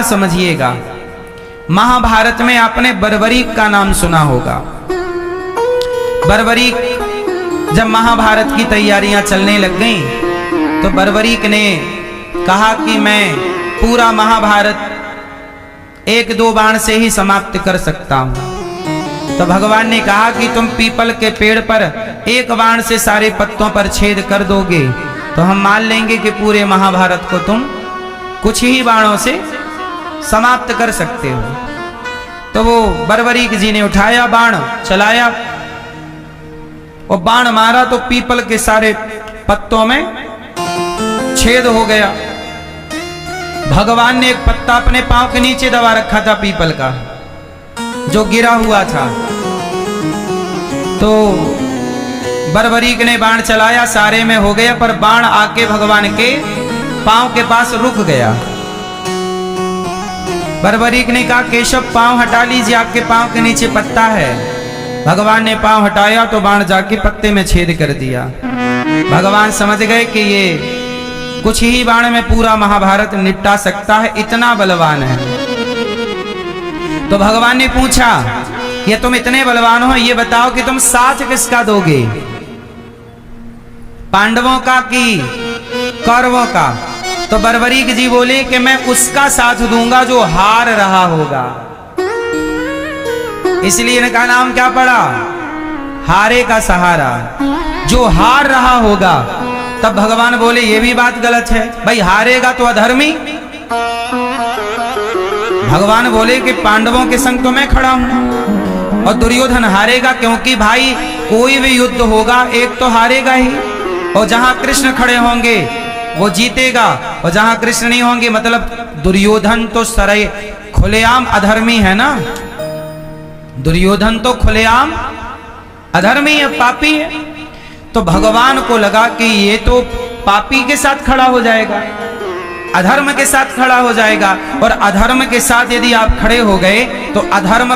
समझिएगा। महाभारत में आपने बर्बरीक का नाम सुना होगा। बर्बरीक जब महाभारत की तैयारियां चलने लग गईं तो बर्बरीक ने कहा कि मैं पूरा महाभारत 1-2 बाण से ही समाप्त कर सकता हूं। तो भगवान ने कहा कि तुम पीपल के पेड़ पर 1 बाण से सारे पत्तों पर छेद कर दोगे तो हम मान लेंगे कि पूरे महाभारत को तुम कुछ ही बाणों से समाप्त कर सकते हो। तो वो बर्बरीक जी ने उठाया बाण, चलाया और बाण मारा तो पीपल के सारे पत्तों में छेद हो गया। भगवान ने एक पत्ता अपने पांव के नीचे दबा रखा था पीपल का, जो गिरा हुआ था। तो बर्बरीक ने बाण चलाया, सारे में हो गया, पर बाण आके भगवान के पांव के पास रुक गया। बर्बरीक ने कहा केशव पांव हटा लीजिए, आपके पांव के नीचे पत्ता है। भगवान ने पांव हटाया तो बाण जाके पत्ते में छेद कर दिया। भगवान समझ गए कि ये कुछ ही बाण में पूरा महाभारत निपटा सकता है, इतना बलवान है। तो भगवान ने पूछा कि तुम इतने बलवान हो, ये बताओ कि तुम साथ किसका दोगे, पांडवों का कि कौरवों का? तो बर्बरीक जी बोले कि मैं उसका साथ दूंगा जो हार रहा होगा। इसलिए इनका नाम क्या पड़ा, हारे का सहारा, जो हार रहा होगा। तब भगवान बोले ये भी बात गलत है, भाई हारेगा तो अधर्मी। भगवान बोले कि पांडवों के संग तो मैं खड़ा हूं और दुर्योधन हारेगा, क्योंकि भाई कोई भी युद्ध होगा एक तो हारेगा ही, और जहां कृष्ण खड़े होंगे वो जीतेगा, और जहां कृष्ण नहीं होंगे, मतलब दुर्योधन तो सरे खुलेआम अधर्मी है ना। दुर्योधन तो खुलेआम अधर्मी है, पापी है। तो भगवान को लगा कि ये तो पापी के साथ खड़ा हो जाएगा, अधर्म के साथ खड़ा हो जाएगा, और अधर्म के साथ यदि आप खड़े हो गए तो अधर्म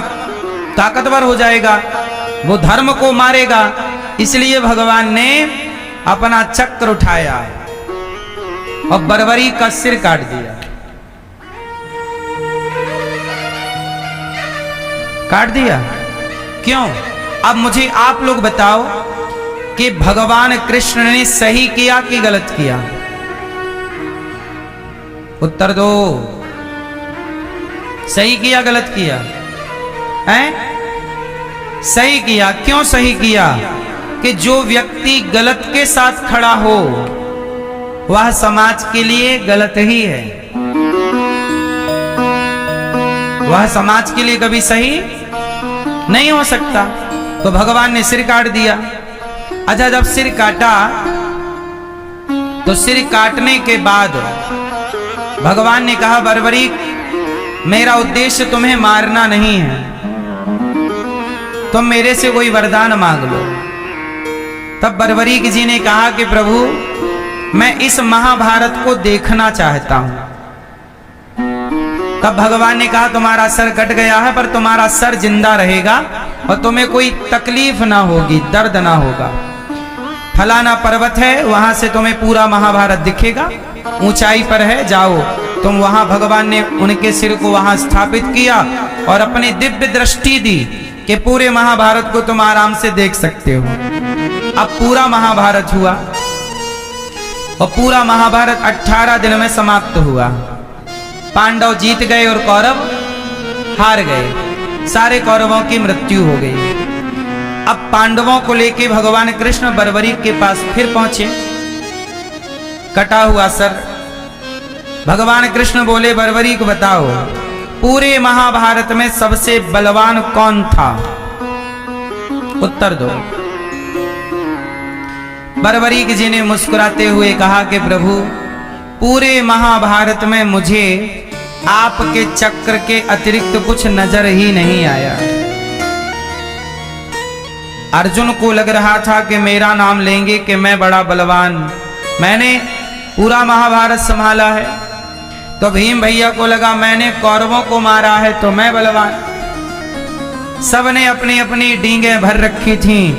ताकतवर हो जाएगा, वो धर्म को मारेगा। इसलिए भगवान ने अपना चक्र उठाया और बर्बरीक का सिर काट दिया। काट दिया क्यों? अब मुझे आप लोग बताओ कि भगवान कृष्ण ने सही किया कि गलत किया? उत्तर दो। सही किया गलत किया? हैं? सही किया। क्यों सही किया? कि जो व्यक्ति गलत के साथ खड़ा हो वह समाज के लिए गलत ही है, वह समाज के लिए कभी सही नहीं हो सकता। तो भगवान ने सिर काट दिया। अच्छा, जब सिर काटा तो सिर काटने के बाद भगवान ने कहा बर्बरीक, मेरा उद्देश्य तुम्हें मारना नहीं है, तुम मेरे से कोई वरदान मांग लो। तब बर्बरीक जी ने कहा कि प्रभु मैं इस महाभारत को देखना चाहता हूं। तब भगवान ने कहा तुम्हारा सर कट गया है पर तुम्हारा सर जिंदा रहेगा और तुम्हें कोई तकलीफ ना होगी, दर्द ना होगा। फलाना पर्वत है, वहां से तुम्हें पूरा महाभारत दिखेगा, ऊंचाई पर है, जाओ तुम वहां। भगवान ने उनके सिर को वहां स्थापित किया और अपनी दिव्य दृष्टि दी कि पूरे महाभारत को तुम आराम से देख सकते हो। अब पूरा महाभारत हुआ और पूरा महाभारत 18 दिन में समाप्त हुआ। पांडव जीत गए और कौरव हार गए, सारे कौरवों की मृत्यु हो गई। अब पांडवों को लेके भगवान कृष्ण बर्बरीक के पास फिर पहुंचे, कटा हुआ सर। भगवान कृष्ण बोले बर्बरीक बताओ पूरे महाभारत में सबसे बलवान कौन था? उत्तर दो। बर्बरीक जी ने मुस्कुराते हुए कहा कि प्रभु पूरे महाभारत में मुझे आपके चक्र के अतिरिक्त कुछ नजर ही नहीं आया। अर्जुन को लग रहा था कि मेरा नाम लेंगे कि मैं बड़ा बलवान, मैंने पूरा महाभारत संभाला है। तो भीम भैया को लगा मैंने कौरवों को मारा है तो मैं बलवान। सबने अपनी अपनी डींगे भर रखी थीं,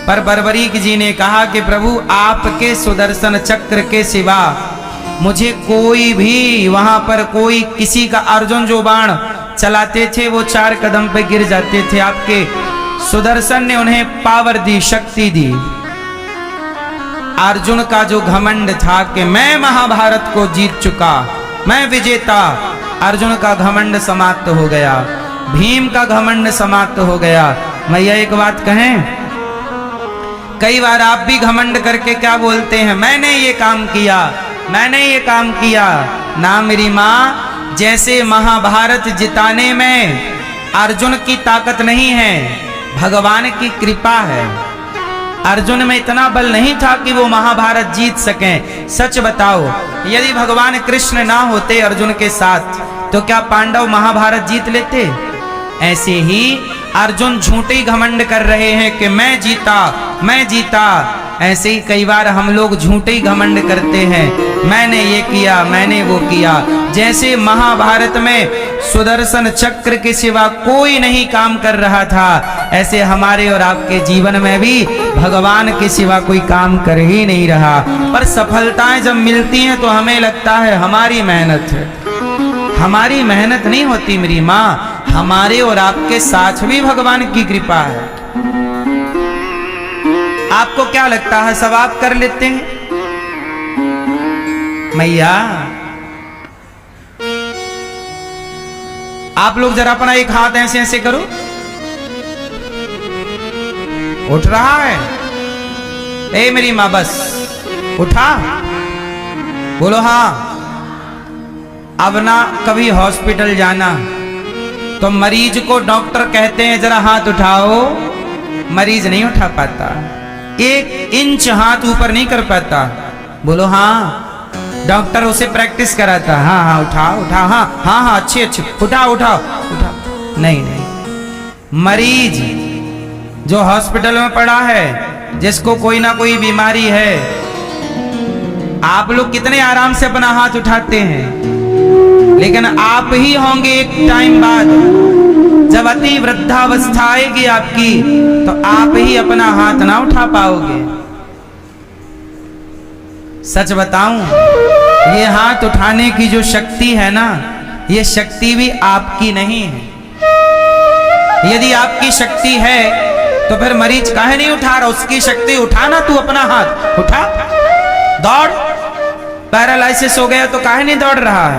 पर बर्बरीक जी ने कहा कि प्रभु आपके सुदर्शन चक्र के सिवा मुझे कोई भी वहां पर कोई किसी का अर्जुन जो बाण चलाते थे वो 4 कदम पे गिर जाते थे। आपके सुदर्शन ने उन्हें पावर दी, शक्ति दी। अर्जुन का जो घमंड था कि मैं महाभारत को जीत चुका, मैं विजेता, अर्जुन का घमंड समाप्त हो गया, भीम का घमंड समाप्त हो गया। भैया एक बात कहें, कई बार आप भी घमंड करके क्या बोलते हैं, मैंने ये काम किया, मैंने ये काम किया। ना मेरी माँ, जैसे महाभारत जिताने में अर्जुन की ताकत नहीं है, भगवान की कृपा है। अर्जुन में इतना बल नहीं था कि वो महाभारत जीत सकें। सच बताओ, यदि भगवान कृष्ण ना होते अर्जुन के साथ तो क्या पांडव महाभारत जीत लेते? ऐसे ही अर्जुन झूठे घमंड कर रहे हैं कि मैं जीता, मैं जीता। ऐसे ही कई बार हम लोग झूठे घमंड करते हैं, मैंने ये किया, मैंने वो किया। जैसे महाभारत में सुदर्शन चक्र के सिवा कोई नहीं काम कर रहा था, ऐसे हमारे और आपके जीवन में भी भगवान के सिवा कोई काम कर ही नहीं रहा। पर सफलताएं जब मिलती हैं तो हमें लगता है हमारी मेहनत है। हमारी मेहनत नहीं होती मेरी माँ, हमारे और आपके साथ भी भगवान की कृपा है। आपको क्या लगता है सब आप कर लेते हैं? मैया आप लोग जरा अपना एक हाथ ऐसे ऐसे करो, उठ रहा है? ए मेरी मां बस उठा, बोलो हाँ। अब ना कभी हॉस्पिटल जाना तो मरीज को डॉक्टर कहते हैं जरा हाथ उठाओ, मरीज नहीं उठा पाता, 1 इंच हाथ ऊपर नहीं कर पाता। बोलो हाँ, डॉक्टर उसे प्रैक्टिस कराता, हाँ हाँ उठा उठा, हाँ हाँ हाँ अच्छे अच्छे, उठा उठा उठा। नहीं नहीं, मरीज जो हॉस्पिटल में पड़ा है, जिसको कोई ना कोई बीमारी है, आप लोग कितने आराम से अपना हाथ उठाते हैं, लेकिन आप ही होंगे एक टाइम बाद जब अति वृद्धावस्था आएगी आपकी, तो आप ही अपना हाथ ना उठा पाओगे। सच बताऊं, ये हाथ उठाने की जो शक्ति है ना, ये शक्ति भी आपकी नहीं है। यदि आपकी शक्ति है तो फिर मरीज काहे नहीं उठा रहा? उसकी शक्ति उठाना, तू अपना हाथ उठा, दौड़। पैरालाइसिस हो गया तो काहे नहीं दौड़ रहा है?